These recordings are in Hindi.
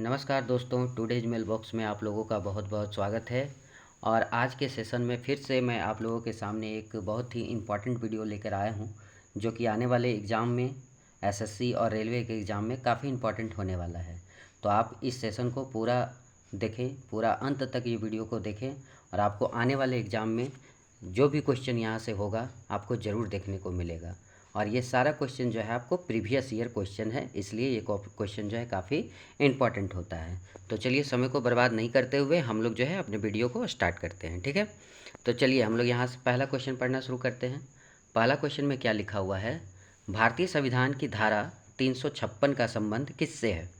नमस्कार दोस्तों, टुडेज मेल बॉक्स में आप लोगों का बहुत बहुत स्वागत है। और आज के सेशन में फिर से मैं आप लोगों के सामने एक बहुत ही इम्पॉर्टेंट वीडियो लेकर आया हूं, जो कि आने वाले एग्ज़ाम में एसएससी और रेलवे के एग्ज़ाम में काफ़ी इम्पॉर्टेंट होने वाला है। तो आप इस सेशन को पूरा देखें, पूरा अंत तक ये वीडियो को देखें और आपको आने वाले एग्ज़ाम में जो भी क्वेश्चन यहाँ से होगा आपको ज़रूर देखने को मिलेगा। और ये सारा क्वेश्चन जो है आपको प्रीवियस ईयर क्वेश्चन है, इसलिए ये क्वेश्चन जो है काफ़ी इम्पॉर्टेंट होता है। तो चलिए समय को बर्बाद नहीं करते हुए हम लोग जो है अपने वीडियो को स्टार्ट करते हैं, ठीक है। तो चलिए हम लोग यहाँ से पहला क्वेश्चन पढ़ना शुरू करते हैं। पहला क्वेश्चन में क्या लिखा हुआ है? भारतीय संविधान की धारा 356 का संबंध किससे है?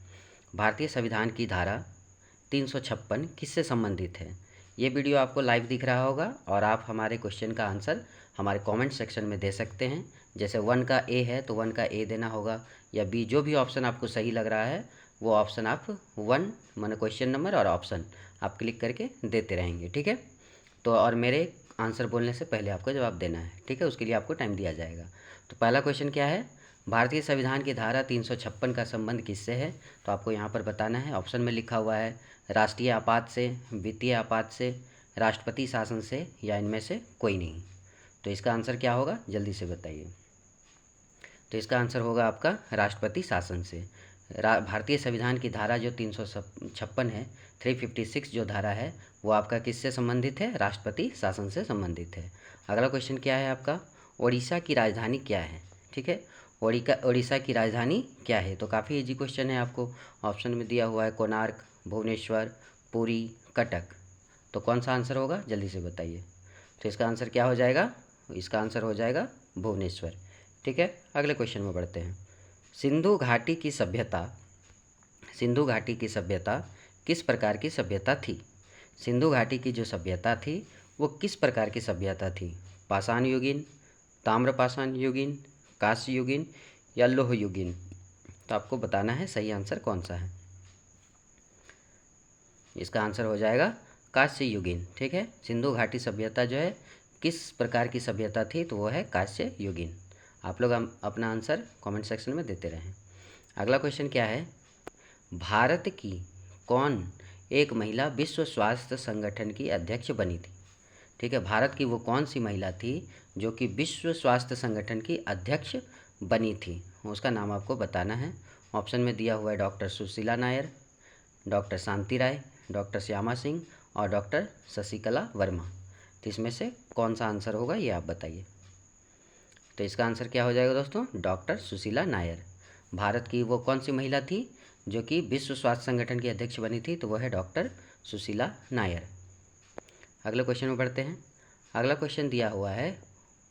भारतीय संविधान की धारा 356 किससे संबंधित है? ये वीडियो आपको लाइव दिख रहा होगा और आप हमारे क्वेश्चन का आंसर हमारे कमेंट सेक्शन में दे सकते हैं। जैसे 1 का ए है तो 1 का ए देना होगा, या बी, जो भी ऑप्शन आपको सही लग रहा है वो ऑप्शन आप 1 माने क्वेश्चन नंबर और ऑप्शन आप क्लिक करके देते रहेंगे, ठीक है। तो और मेरे आंसर बोलने से पहले आपको जवाब देना है, ठीक है, उसके लिए आपको टाइम दिया जाएगा। तो पहला क्वेश्चन क्या है? भारतीय संविधान की धारा 356 का संबंध किससे है? तो आपको यहाँ पर बताना है। ऑप्शन में लिखा हुआ है राष्ट्रीय आपात से, वित्तीय आपात से, राष्ट्रपति शासन से, या इनमें से कोई नहीं। तो इसका आंसर क्या होगा, जल्दी से बताइए। तो इसका आंसर होगा आपका राष्ट्रपति शासन से। भारतीय संविधान की धारा जो 356 है, 356 जो धारा है वो आपका किससे संबंधित है? राष्ट्रपति शासन से संबंधित है। अगला क्वेश्चन क्या है आपका? ओडिशा की राजधानी क्या है? ठीक है, ओडिशा की राजधानी क्या है? तो काफ़ी इजी क्वेश्चन है। आपको ऑप्शन में दिया हुआ है कोणार्क, भुवनेश्वर, पुरी, कटक। तो कौन सा आंसर होगा, जल्दी से बताइए। तो इसका आंसर क्या हो जाएगा? इसका आंसर हो जाएगा भुवनेश्वर, ठीक है। अगले क्वेश्चन में बढ़ते हैं। सिंधु घाटी की सभ्यता, सिंधु घाटी की सभ्यता किस प्रकार की सभ्यता थी? सिंधु घाटी की जो सभ्यता थी वो किस प्रकार की सभ्यता थी? पाषाण युगीन, ताम्रपाषाण युगीन, कांस्य युगीन, या लौह युगीन? तो आपको बताना है सही आंसर कौन सा है। इसका आंसर हो जाएगा कांस्य युगीन, ठीक है। सिंधु घाटी सभ्यता जो है किस प्रकार की सभ्यता थी? तो वो है कांस्य युगीन। आप लोग अपना आंसर कमेंट सेक्शन में देते रहें। अगला क्वेश्चन क्या है? भारत की कौन एक महिला विश्व स्वास्थ्य संगठन की अध्यक्ष बनी थी? ठीक है, भारत की वो कौन सी महिला थी जो कि विश्व स्वास्थ्य संगठन की अध्यक्ष बनी थी? उसका नाम आपको बताना है। ऑप्शन में दिया हुआ है डॉक्टर सुशीला नायर, डॉक्टर शांति राय, डॉक्टर श्यामा सिंह और डॉक्टर शशिकला वर्मा। तो इसमें से कौन सा आंसर होगा ये आप बताइए। तो इसका आंसर क्या हो जाएगा दोस्तों? डॉक्टर सुशीला नायर। भारत की वो कौन सी महिला थी जो कि विश्व स्वास्थ्य संगठन की अध्यक्ष बनी थी? तो वह है डॉक्टर सुशीला नायर। अगले क्वेश्चन में बढ़ते हैं। अगला क्वेश्चन दिया हुआ है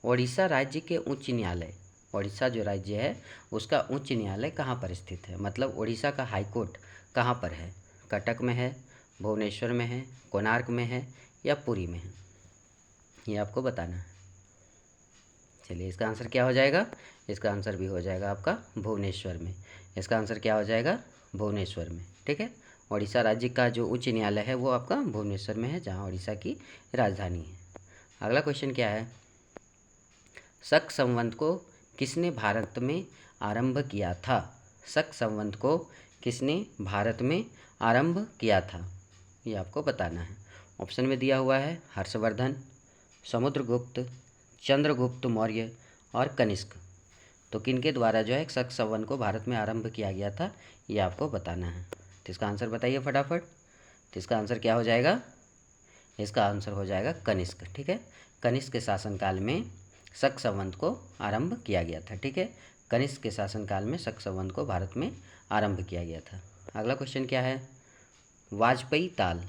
ओडिशा राज्य के उच्च न्यायालय, ओडिशा जो राज्य है उसका उच्च न्यायालय कहाँ पर स्थित है? मतलब ओडिशा का हाई कोर्ट कहाँ पर है? कटक में है, भुवनेश्वर में है, कोणार्क में है, या पुरी में है? ये आपको बताना है। चलिए इसका आंसर क्या हो जाएगा? इसका आंसर भी हो जाएगा आपका भुवनेश्वर में। इसका आंसर क्या हो जाएगा? भुवनेश्वर में, ठीक है। ओडिशा राज्य का जो उच्च न्यायालय है वो आपका भुवनेश्वर में है, जहाँ ओडिशा की राजधानी है। अगला क्वेश्चन क्या है? शक संवत को किसने भारत में आरंभ किया था? शक संवत को किसने भारत में आरंभ किया था? ये आपको बताना है। ऑप्शन में दिया हुआ है हर्षवर्धन, समुद्रगुप्त, चंद्रगुप्त मौर्य और कनिष्क। तो किनके द्वारा जो है शक संवत को भारत में आरंभ किया गया था, ये आपको बताना है। तो इसका आंसर बताइए फटाफट। तो इसका आंसर क्या हो जाएगा? इसका आंसर हो जाएगा कनिष्क, ठीक है। कनिष्क के शासनकाल में शक संवत को आरंभ किया गया था, ठीक है। कनिष्क के शासनकाल में शक संवत को भारत में आरंभ किया गया था। अगला क्वेश्चन क्या है? वाजपेयी ताल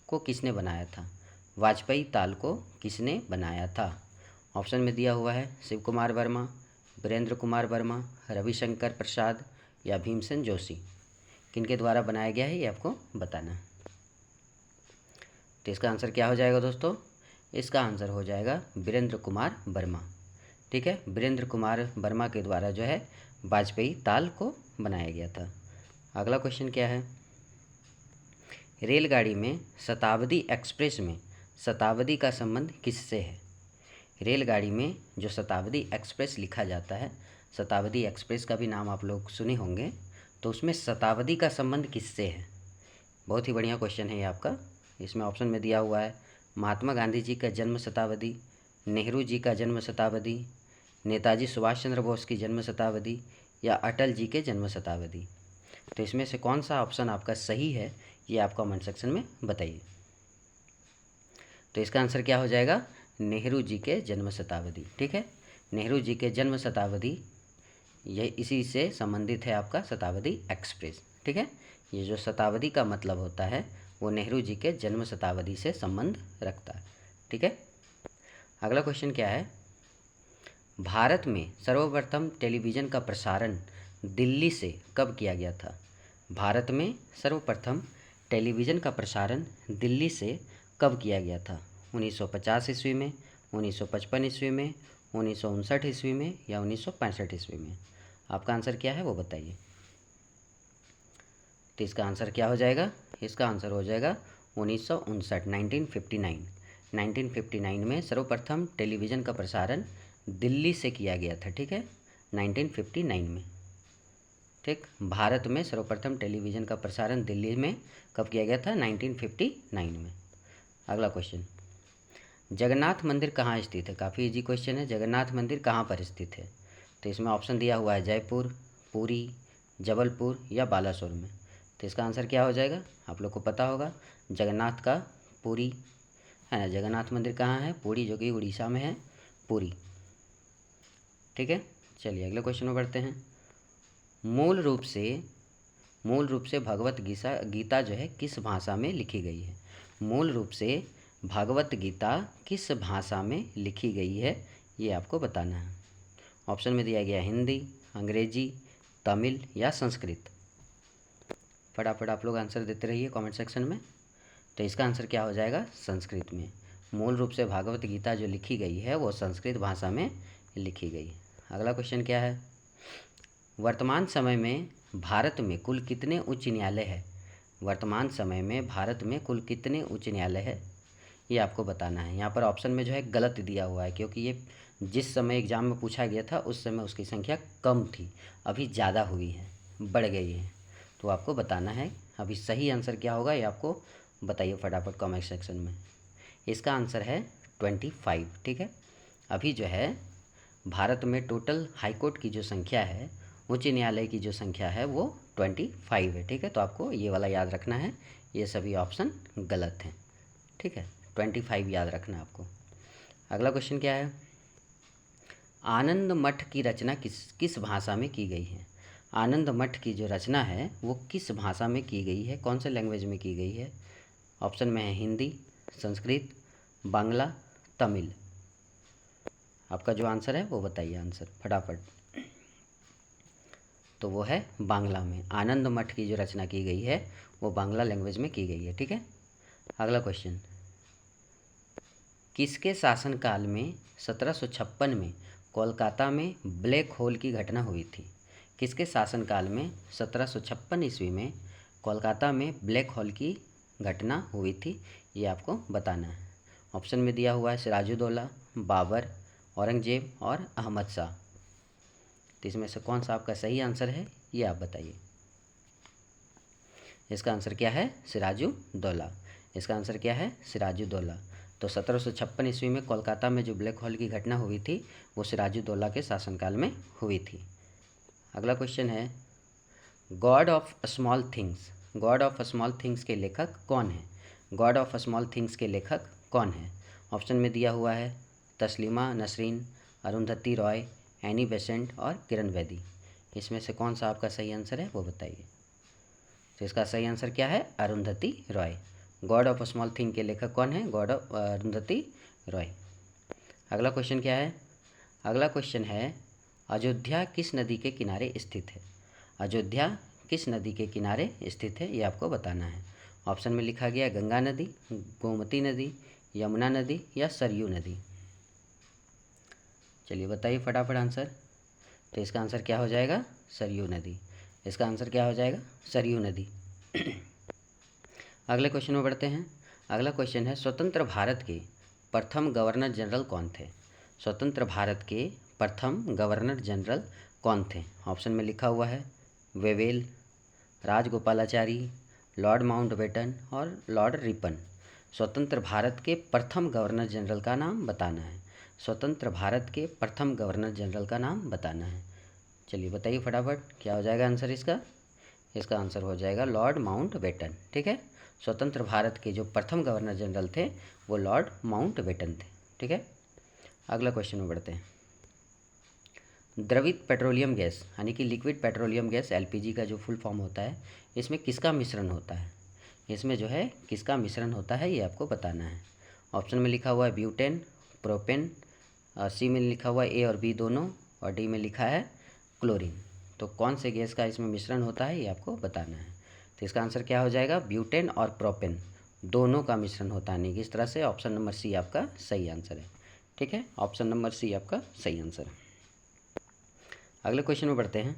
को किसने बनाया था? वाजपेयी ताल को किसने बनाया था? ऑप्शन में दिया हुआ है शिव कुमार वर्मा, वीरेंद्र कुमार वर्मा, रविशंकर प्रसाद, या भीमसेन जोशी। किनके द्वारा बनाया गया है ये आपको बताना है। तो इसका आंसर क्या हो जाएगा दोस्तों? इसका आंसर हो जाएगा वीरेंद्र कुमार वर्मा, ठीक है। वीरेंद्र कुमार वर्मा के द्वारा जो है वाजपेयी ताल को बनाया गया था। अगला क्वेश्चन क्या है? रेलगाड़ी में शताब्दी एक्सप्रेस में शताब्दी का संबंध किससे है? रेलगाड़ी में जो शताब्दी एक्सप्रेस लिखा जाता है, शताब्दी एक्सप्रेस का भी नाम आप लोग सुने होंगे, तो उसमें शताब्दी का संबंध किससे है? बहुत ही बढ़िया क्वेश्चन है ये आपका। इसमें ऑप्शन में दिया हुआ है महात्मा गांधी जी का जन्म शताब्दी, नेहरू जी का जन्म शताब्दी, नेताजी सुभाष चंद्र बोस की जन्म शताब्दी या अटल जी के जन्म शताब्दी। तो इसमें से कौन सा ऑप्शन आपका सही है ये आप कमेंट सेक्शन में बताइए। तो इसका आंसर क्या हो जाएगा? नेहरू जी के जन्म शताब्दी। ठीक है, नेहरू जी के जन्म शताब्दी, ये इसी से संबंधित है आपका शताब्दी एक्सप्रेस। ठीक है, ये जो शताब्दी का मतलब होता है वो नेहरू जी के जन्म शताब्दी से संबंध रखता है। ठीक है, अगला क्वेश्चन क्या है? भारत में सर्वप्रथम टेलीविज़न का प्रसारण दिल्ली से कब किया गया था? भारत में सर्वप्रथम टेलीविज़न का प्रसारण दिल्ली से कब किया गया था? 1950 ईस्वी में, 1955 ईस्वी में, 1959 ईस्वी में या 1965 ईस्वी में? आपका आंसर क्या है वो बताइए। तो इसका आंसर क्या हो जाएगा? इसका आंसर हो जाएगा 1959, 1959। 1959 में सर्वप्रथम टेलीविज़न का प्रसारण दिल्ली से किया गया था। ठीक है, 1959 में। ठीक, भारत में सर्वप्रथम टेलीविज़न का प्रसारण दिल्ली में कब किया गया था? 1959 में। अगला क्वेश्चन, जगन्नाथ मंदिर कहाँ स्थित है? काफ़ी इजी क्वेश्चन है। जगन्नाथ मंदिर कहाँ पर स्थित है? तो इसमें ऑप्शन दिया हुआ है जयपुर, पुरी, जबलपुर या बालासोर में। तो इसका आंसर क्या हो जाएगा? आप लोग को पता होगा, जगन्नाथ का पुरी है ना। जगन्नाथ मंदिर कहाँ है? पुरी, जो कि उड़ीसा में है, पुरी। ठीक है, चलिए अगले क्वेश्चन में बढ़ते हैं। मूल रूप से भगवत गीता जो है किस भाषा में लिखी गई है? मूल रूप से भगवत गीता किस भाषा में लिखी गई है ये आपको बताना है। ऑप्शन में दिया गया हिंदी, अंग्रेजी, तमिल या संस्कृत। फटाफट आप लोग आंसर देते रहिए कमेंट सेक्शन में। तो इसका आंसर क्या हो जाएगा? संस्कृत में। मूल रूप से भागवत गीता जो लिखी गई है वो संस्कृत भाषा में लिखी गई। अगला क्वेश्चन क्या है? वर्तमान समय में भारत में कुल कितने उच्च न्यायालय है? वर्तमान समय में भारत में कुल कितने उच्च न्यायालय है ये आपको बताना है। यहाँ पर ऑप्शन में जो है गलत दिया हुआ है, क्योंकि ये जिस समय एग्ज़ाम में पूछा गया था उस समय उसकी संख्या कम थी, अभी ज़्यादा हुई है, बढ़ गई है। तो आपको बताना है अभी सही आंसर क्या होगा, ये आपको बताइए फटाफट कमेंट सेक्शन में। इसका आंसर है 25। ठीक है, अभी जो है भारत में टोटल हाईकोर्ट की जो संख्या है, उच्च न्यायालय की जो संख्या है वो 25 है। ठीक है, तो आपको ये वाला याद रखना है, ये सभी ऑप्शन गलत हैं। ठीक है, 25 याद रखना आपको। अगला क्वेश्चन क्या है? आनंद मठ की रचना किस भाषा में की गई है? आनंद मठ की जो रचना है वो किस भाषा में की गई है, कौन से लैंग्वेज में की गई है? ऑप्शन में है हिंदी, संस्कृत, बांग्ला, तमिल। आपका जो आंसर है वो बताइए आंसर फटाफट। तो वो है बांग्ला में। आनंद मठ की जो रचना की गई है वो बांग्ला लैंग्वेज में की गई है। ठीक है, अगला क्वेश्चन, किसके शासनकाल में 1756 में कोलकाता में ब्लैक होल की घटना हुई थी? किसके शासनकाल में 1756 ईस्वी में कोलकाता में ब्लैक होल की घटना हुई थी ये आपको बताना है। ऑप्शन में दिया हुआ है सिराजुद्दौला, बाबर, औरंगजेब और अहमद शाह। तो इसमें से कौन सा आपका सही आंसर है ये आप बताइए। इसका आंसर क्या है? सिराजुद्दौला। इसका आंसर क्या है? सिराजुद्दौला। तो 1756 ईस्वी में कोलकाता में जो ब्लैक होल की घटना हुई थी वो सिराजुद्दौला के शासनकाल में हुई थी। अगला क्वेश्चन है, God of small things, God of small things के लेखक कौन है? गॉड ऑफ स्मॉल थिंग्स के लेखक कौन है? ऑप्शन में दिया हुआ है तस्लीमा नसरीन, अरुंधति रॉय, एनी बेसेंट और किरण बेदी। इसमें से कौन सा आपका सही आंसर है वो बताइए। तो इसका सही आंसर क्या है? Arundhati Roy. God of small thing के लेखक कौन है? God of Arundhati Roy. अगला क्वेश्चन क्या है? अगला क्वेश्चन है, अयोध्या किस नदी के किनारे स्थित है? अयोध्या किस नदी के किनारे स्थित है ये आपको बताना है। ऑप्शन में लिखा गया गंगा नदी, गोमती नदी, यमुना नदी या सरयू नदी। चलिए बताइए फटाफट आंसर। तो इसका आंसर क्या हो जाएगा? सरयू नदी। इसका आंसर क्या हो जाएगा? सरयू नदी। अगले क्वेश्चन में बढ़ते हैं। अगला क्वेश्चन है, स्वतंत्र भारत के प्रथम गवर्नर जनरल कौन थे? स्वतंत्र भारत के प्रथम गवर्नर जनरल कौन थे? ऑप्शन में लिखा हुआ है वेवेल, राजगोपालाचारी, लॉर्ड माउंटबेटन और लॉर्ड रिपन। स्वतंत्र भारत के प्रथम गवर्नर जनरल का नाम बताना है। स्वतंत्र भारत के प्रथम गवर्नर जनरल का नाम बताना है। चलिए बताइए फटाफट, क्या हो जाएगा आंसर इसका? इसका आंसर हो जाएगा लॉर्ड माउंटबेटन। ठीक है, स्वतंत्र भारत के जो प्रथम गवर्नर जनरल थे वो लॉर्ड माउंटबेटन थे। ठीक है, अगला क्वेश्चन में बढ़ते हैं। द्रवित पेट्रोलियम गैस यानी कि लिक्विड पेट्रोलियम गैस एलपीजी का जो फुल फॉर्म होता है, इसमें किसका मिश्रण होता है? इसमें जो है किसका मिश्रण होता है ये आपको बताना है। ऑप्शन में लिखा हुआ है ब्यूटेन, प्रोपेन, सी में लिखा हुआ है ए और बी दोनों, और डी में लिखा है क्लोरीन। तो कौन से गैस का इसमें मिश्रण होता है ये आपको बताना है। तो इसका आंसर क्या हो जाएगा? ब्यूटेन और प्रोपेन दोनों का मिश्रण होता है। नहीं, किस तरह से? ऑप्शन नंबर सी आपका सही आंसर है। ठीक है, ऑप्शन नंबर सी आपका सही आंसर है। अगले क्वेश्चन में बढ़ते हैं।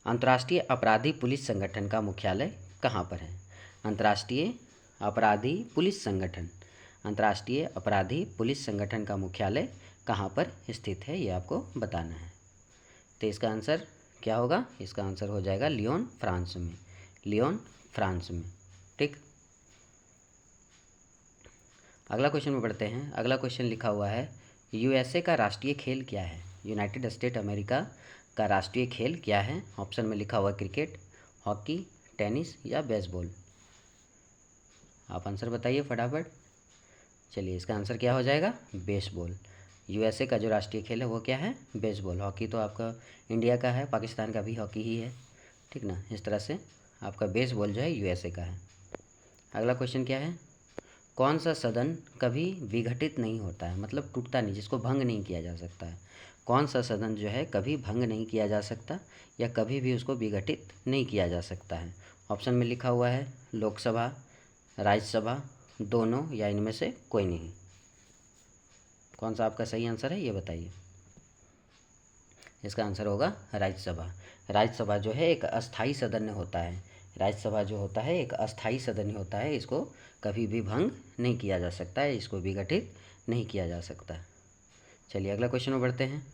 अंतर्राष्ट्रीय अपराधी पुलिस संगठन का मुख्यालय कहाँ पर है? अंतर्राष्ट्रीय अपराधी पुलिस संगठन, अंतर्राष्ट्रीय अपराधी पुलिस संगठन का मुख्यालय कहाँ पर स्थित है ये आपको बताना है। तो इसका आंसर क्या होगा? इसका आंसर हो जाएगा लियोन, फ्रांस में। लियोन, फ्रांस में। ठीक, अगला क्वेश्चन में बढ़ते हैं। अगला क्वेश्चन लिखा हुआ है यूएसए का राष्ट्रीय खेल क्या है? यूनाइटेड स्टेट अमेरिका का राष्ट्रीय खेल क्या है? ऑप्शन में लिखा हुआ क्रिकेट, हॉकी, टेनिस या बेसबॉल। आप आंसर बताइए फटाफट। चलिए, इसका आंसर क्या हो जाएगा? बेसबॉल। यूएसए का जो राष्ट्रीय खेल है वो क्या है? बेसबॉल। हॉकी तो आपका इंडिया का है, पाकिस्तान का भी हॉकी ही है। ठीक ना, इस तरह से आपका बेसबॉल जो है यूएसए का है। अगला क्वेश्चन क्या है? कौन सा सदन कभी विघटित नहीं होता है, मतलब टूटता नहीं, जिसको भंग नहीं किया जा सकता है? कौन सा सदन जो है कभी भंग नहीं किया जा सकता या कभी भी उसको विघटित नहीं किया जा सकता है? ऑप्शन में लिखा हुआ है लोकसभा, राज्यसभा, दोनों या इनमें से कोई नहीं। कौन सा आपका सही आंसर है ये बताइए। इसका आंसर होगा राज्यसभा। राज्यसभा जो है एक अस्थाई सदन होता है। राज्यसभा जो होता है एक अस्थाई सदन होता है, इसको कभी भी भंग नहीं किया जा सकता है, इसको विघटित नहीं किया जा सकता। चलिए अगला क्वेश्चन में बढ़ते हैं।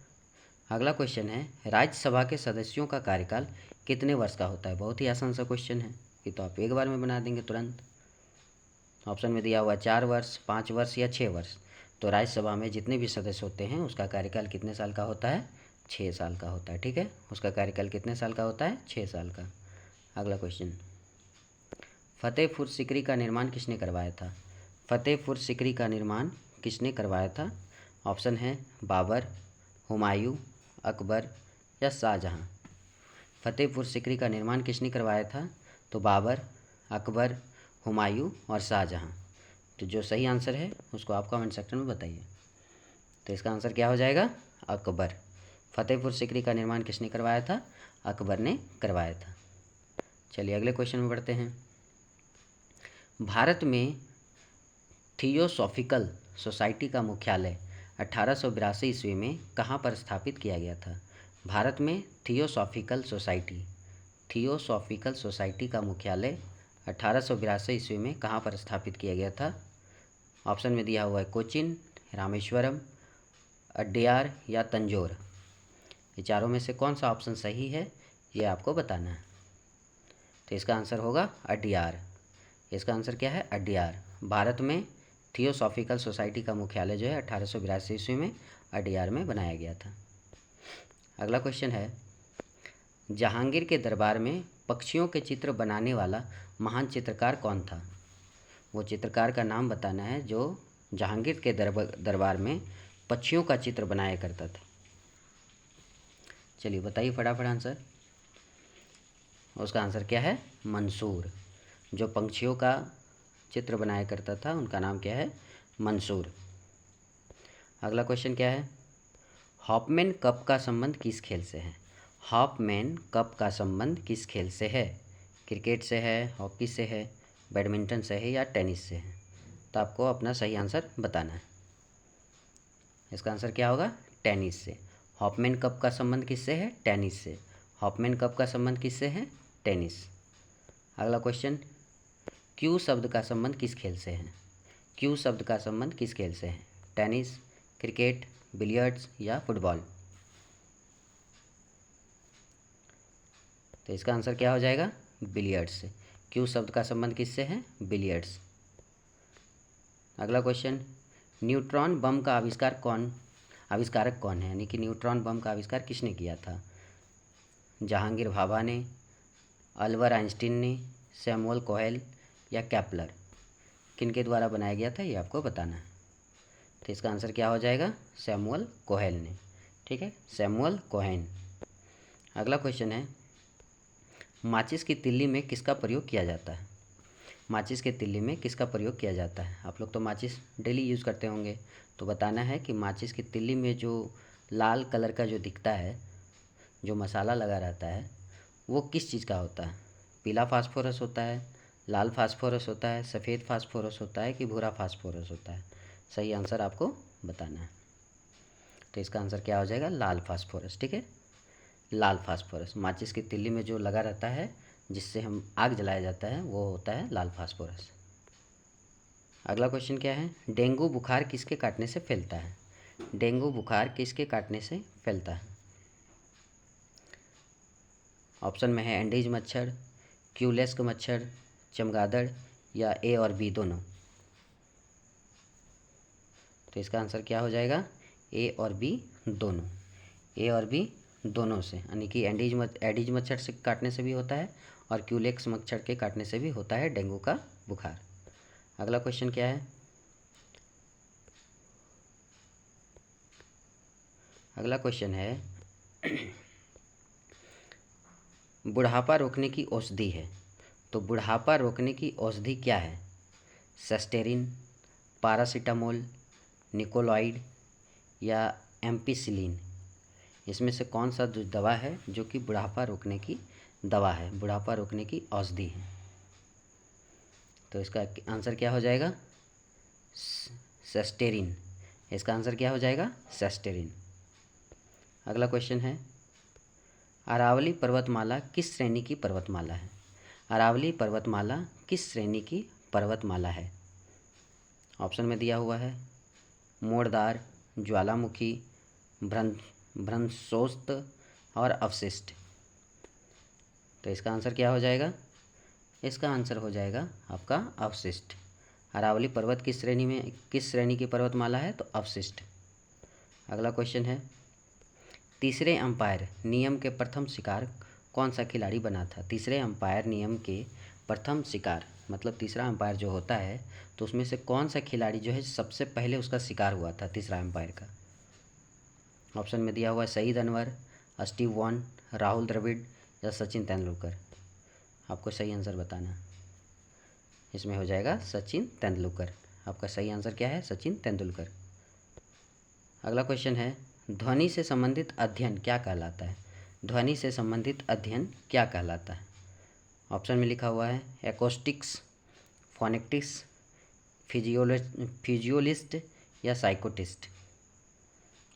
अगला क्वेश्चन है राज्यसभा के सदस्यों का कार्यकाल कितने वर्ष का होता है? बहुत ही आसान सा क्वेश्चन है, ये तो आप एक बार में बना देंगे तुरंत। ऑप्शन में दिया हुआ 4 वर्ष, 5 वर्ष या 6 वर्ष। तो राज्यसभा में जितने भी सदस्य होते हैं उसका कार्यकाल कितने साल का होता है? 6 साल का होता है। ठीक है, उसका कार्यकाल कितने साल का होता है? 6 साल का। अगला क्वेश्चन, फतेहपुर सिकरी का निर्माण किसने करवाया था? फतेहपुर सिकरी का निर्माण किसने करवाया था? ऑप्शन है बाबर, हुमायूं, अकबर या शाहजहां। फतेहपुर सिकरी का निर्माण किसने करवाया था? तो बाबर, अकबर, हुमायूं और शाहजहां। तो जो सही आंसर है उसको आप कमेंट सेक्शन में बताइए। तो इसका आंसर क्या हो जाएगा? अकबर। फतेहपुर सिकरी का निर्माण किसने करवाया था? अकबर ने करवाया था। चलिए अगले क्वेश्चन में बढ़ते हैं। भारत में थियोसॉफिकल सोसाइटी का मुख्यालय 1882 ईस्वी में कहाँ पर स्थापित किया गया था? भारत में थियोसॉफिकल सोसाइटी का मुख्यालय 1882 ईस्वी में कहाँ पर स्थापित किया गया था? ऑप्शन में दिया हुआ है कोचिन, रामेश्वरम, अड्यार या तंजौर। ये चारों में से कौन सा ऑप्शन सही है ये आपको बताना है। तो इसका आंसर होगा अड्यार। इसका आंसर क्या है? अड्यार। भारत में थियोसॉफिकल सोसाइटी का मुख्यालय जो है 1882 ईस्वी में अड्यार में बनाया गया था। अगला क्वेश्चन है जहांगीर के दरबार में पक्षियों के चित्र बनाने वाला महान चित्रकार कौन था? वो चित्रकार का नाम बताना है जो जहांगीर के दरबार में पक्षियों का चित्र बनाया करता था। चलिए बताइए फटाफट आंसर। उसका आंसर क्या है? मंसूर। जो पंछियों का चित्र बनाया करता था उनका नाम क्या है? मंसूर। अगला क्वेश्चन क्या है? हॉपमैन कप का संबंध किस खेल से है? हॉपमैन कप का संबंध किस खेल से है? क्रिकेट से है, हॉकी से है, बैडमिंटन से है या टेनिस से है? तो आपको अपना सही आंसर बताना है। इसका आंसर क्या होगा? टेनिस से। हॉपमैन कप का संबंध किससे है? टेनिस से। हॉपमैन कप का संबंध किससे है? टेनिस। अगला क्वेश्चन, क्यू शब्द का संबंध किस खेल से है? क्यू शब्द का संबंध किस खेल से है? टेनिस, क्रिकेट, बिलियर्ड्स या फुटबॉल? तो इसका आंसर क्या हो जाएगा? बिलियर्ड्स से। क्यू शब्द का संबंध किससे है? बिलियर्ड्स। अगला क्वेश्चन, न्यूट्रॉन बम का आविष्कारक कौन है? यानी कि न्यूट्रॉन बम का आविष्कार किसने किया था? जहांगीर भाभा ने, अल्बर्ट आइंस्टीन ने, सैमुअल कोहेल या केपलर? किनके द्वारा बनाया गया था ये आपको बताना है। तो इसका आंसर क्या हो जाएगा? सैमुअल कोहेल ने। ठीक है, सैमुअल कोहेन। अगला क्वेश्चन है, माचिस की तिल्ली में किसका प्रयोग किया जाता है? माचिस के तिल्ली में किसका प्रयोग किया जाता है? आप लोग तो माचिस डेली यूज़ करते होंगे, तो बताना है कि माचिस की तिल्ली में जो लाल कलर का जो दिखता है, जो मसाला लगा रहता है, वो किस चीज़ का होता है? पीला फास्फोरस होता है, लाल फास्फोरस होता है, सफ़ेद फास्फोरस होता है कि भूरा फास्फोरस होता है? सही आंसर आपको बताना है। तो इसका आंसर क्या हो जाएगा? लाल फास्फोरस। ठीक है, लाल फास्फोरस। माचिस की तिल्ली में जो लगा रहता है जिससे हम आग जलाया जाता है वो होता है लाल फास्फोरस। अगला क्वेश्चन क्या है, डेंगू बुखार किसके काटने से फैलता है? डेंगू बुखार किसके काटने से फैलता है? ऑप्शन में है एंडीज मच्छर, क्यूलेक्स मच्छर, चमगादड़ या ए और बी दोनों। तो इसका आंसर क्या हो जाएगा? ए और बी दोनों। ए और बी दोनों से, यानी कि एडीज मच्छर से काटने से भी होता है और क्यूलेक्स मच्छर के काटने से भी होता है डेंगू का बुखार। अगला क्वेश्चन क्या है, अगला क्वेश्चन है बुढ़ापा रोकने की औषधि है, तो बुढ़ापा रोकने की औषधि क्या है? सेस्टेरिन, पारासीटामोल, निकोलॉइड या एम्पिसिलिन? इसमें से कौन सा जो दवा है जो कि बुढ़ापा रोकने की दवा है, बुढ़ापा रोकने की औषधि है? तो इसका आंसर क्या हो जाएगा? सेस्टेरिन। इसका आंसर क्या हो जाएगा? सेस्टेरिन। अगला क्वेश्चन है, अरावली पर्वतमाला किस श्रेणी की पर्वतमाला है? अरावली पर्वतमाला किस श्रेणी की पर्वतमाला है? ऑप्शन में दिया हुआ है मोड़दार, ज्वालामुखी, भ्रंशोस्त और अवशिष्ट। तो इसका आंसर क्या हो जाएगा? इसका आंसर हो जाएगा आपका अवशिष्ट। अरावली पर्वत किस श्रेणी की पर्वतमाला है? तो अवशिष्ट। अगला क्वेश्चन है, तीसरे अंपायर नियम के प्रथम शिकार कौन सा खिलाड़ी बना था? तीसरे अंपायर नियम के प्रथम शिकार मतलब तीसरा अंपायर जो होता है तो उसमें से कौन सा खिलाड़ी जो है सबसे पहले उसका शिकार हुआ था तीसरा अंपायर का? ऑप्शन में दिया हुआ है सईद अनवर, स्टीव वॉन, राहुल द्रविड़ या सचिन तेंदुलकर। आपको सही आंसर बताना है। इसमें हो जाएगा सचिन तेंदुलकर। आपका सही आंसर क्या है? सचिन तेंदुलकर। अगला क्वेश्चन है, ध्वनि से संबंधित अध्ययन क्या कहलाता है? ध्वनि से संबंधित अध्ययन क्या कहलाता है? ऑप्शन में लिखा हुआ है एकोस्टिक्स, फोनेटिक्स, फिजियोलिस्ट या साइकोटिस्ट।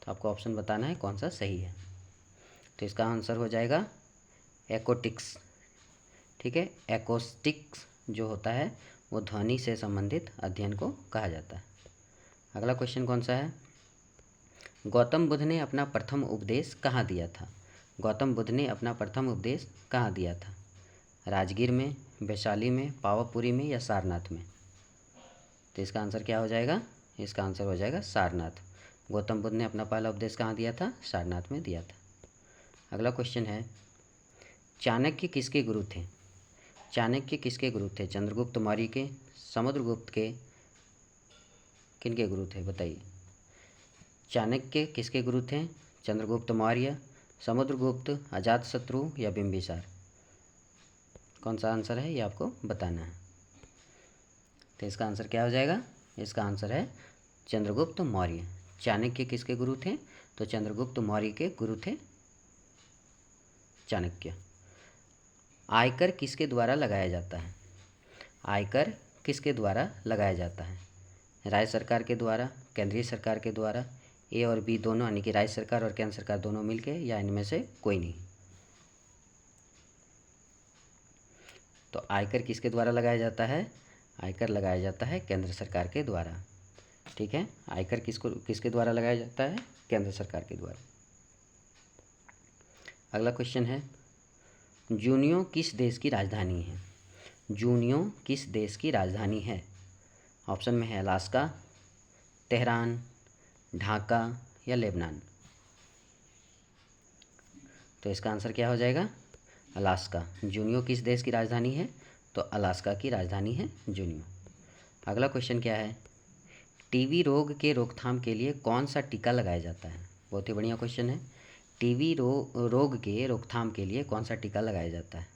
तो आपको ऑप्शन बताना है कौन सा सही है। तो इसका आंसर हो जाएगा एकोटिक्स। ठीक है, एकोस्टिक्स जो होता है वो ध्वनि से संबंधित अध्ययन को कहा जाता है। अगला क्वेश्चन कौन सा है, गौतम बुद्ध ने अपना प्रथम उपदेश कहाँ दिया था? गौतम बुद्ध ने अपना प्रथम उपदेश कहाँ दिया था? राजगीर में, वैशाली में, पावापुरी में या सारनाथ में? तो इसका आंसर क्या हो जाएगा? इसका आंसर हो जाएगा सारनाथ। गौतम बुद्ध ने अपना पहला उपदेश कहाँ दिया था? सारनाथ में दिया था। अगला क्वेश्चन है, चाणक्य किसके गुरु थे? चाणक्य किसके गुरु थे? चंद्रगुप्त मौर्य के, समुद्रगुप्त के, किनके गुरु थे बताइए? चाणक्य किसके गुरु थे? चंद्रगुप्त मौर्य, समुद्रगुप्त, अजातशत्रु या बिंबिसार? कौन सा आंसर है ये आपको बताना है। तो इसका आंसर क्या हो जाएगा? इसका आंसर है चंद्रगुप्त मौर्य। चाणक्य किसके गुरु थे? तो चंद्रगुप्त मौर्य के गुरु थे चाणक्य। आयकर किसके द्वारा लगाया जाता है? आयकर किसके द्वारा लगाया जाता है? राज्य सरकार के द्वारा, केंद्रीय सरकार के द्वारा, ए और बी दोनों, यानी कि राज्य सरकार और केंद्र सरकार दोनों मिलके, या इनमें से कोई नहीं? तो आयकर किसके द्वारा लगाया जाता है? आयकर लगाया जाता है केंद्र सरकार के द्वारा। ठीक है, आयकर किसके द्वारा लगाया जाता है? केंद्र सरकार के द्वारा। अगला क्वेश्चन है, जूनियो किस देश की राजधानी है? जूनियो किस देश की राजधानी है? ऑप्शन में है अलास्का, तेहरान, ढाका या लेबनान। तो इसका आंसर क्या हो जाएगा? अलास्का। जूनियो किस देश की राजधानी है? तो अलास्का की राजधानी है जूनियो। अगला क्वेश्चन क्या है? टीबी रोग के रोकथाम के लिए कौन सा टीका लगाया जाता है? बहुत ही बढ़िया क्वेश्चन है। टीबी रोग के रोकथाम के लिए कौन सा टीका लगाया जाता है?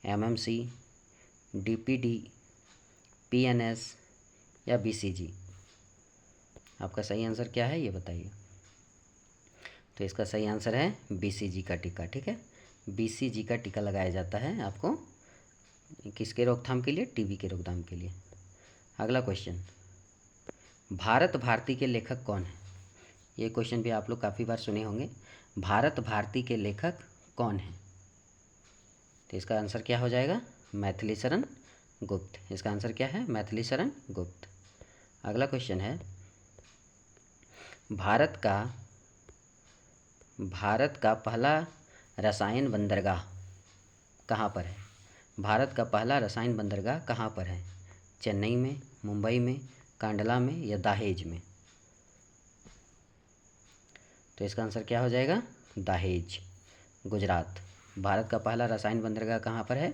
एमएमसी, डीपीडी, पीएनएस या बीसीजी? आपका सही आंसर क्या है ये बताइए। तो इसका सही आंसर है बीसीजी का टीका। ठीक है, बीसीजी का टीका लगाया जाता है आपको किसके रोकथाम के लिए? टीबी के रोकथाम के लिए। अगला क्वेश्चन, भारत भारती के लेखक कौन है? ये क्वेश्चन भी आप लोग काफ़ी बार सुने होंगे। भारत भारती के लेखक कौन है? तो इसका आंसर क्या हो जाएगा? मैथिलीशरण गुप्त। इसका आंसर क्या है? मैथिलीशरण गुप्त। अगला क्वेश्चन है, भारत का पहला रसायन बंदरगाह कहाँ पर है? भारत का पहला रसायन बंदरगाह कहाँ पर है? चेन्नई में, मुंबई में, कांडला में या दहेज में? तो इसका आंसर क्या हो जाएगा? दहेज, गुजरात। भारत का पहला रसायन बंदरगाह कहाँ पर है?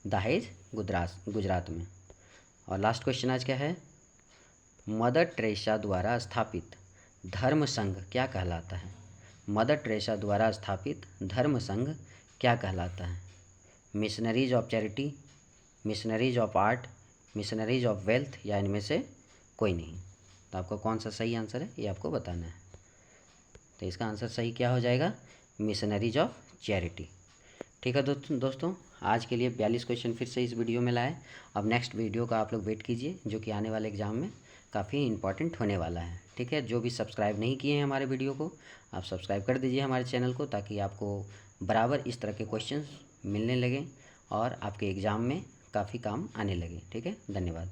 दहेज, गुजरात में। और लास्ट क्वेश्चन आज क्या है? मदर टेरेसा द्वारा स्थापित धर्म संघ क्या कहलाता है? मदर टेरेसा द्वारा स्थापित धर्म संघ क्या कहलाता है? Missionaries of charity, missionaries of art, missionaries of wealth या इनमें से कोई नहीं? तो आपको कौन सा सही आंसर है ये आपको बताना है। तो इसका आंसर सही क्या हो जाएगा? Missionaries of charity. ठीक है दोस्तों, आज के लिए 42 क्वेश्चन फिर से इस वीडियो में लाए। अब नेक्स्ट वीडियो का आप लोग वेट कीजिए, जो कि आने वाले एग्ज़ाम में काफ़ी इंपॉर्टेंट होने वाला है। ठीक है, जो भी सब्सक्राइब नहीं किए हैं हमारे वीडियो को, आप सब्सक्राइब कर दीजिए हमारे चैनल को, ताकि आपको बराबर इस तरह के क्वेश्चंस मिलने लगें और आपके एग्ज़ाम में काफ़ी काम आने लगे। ठीक है, धन्यवाद।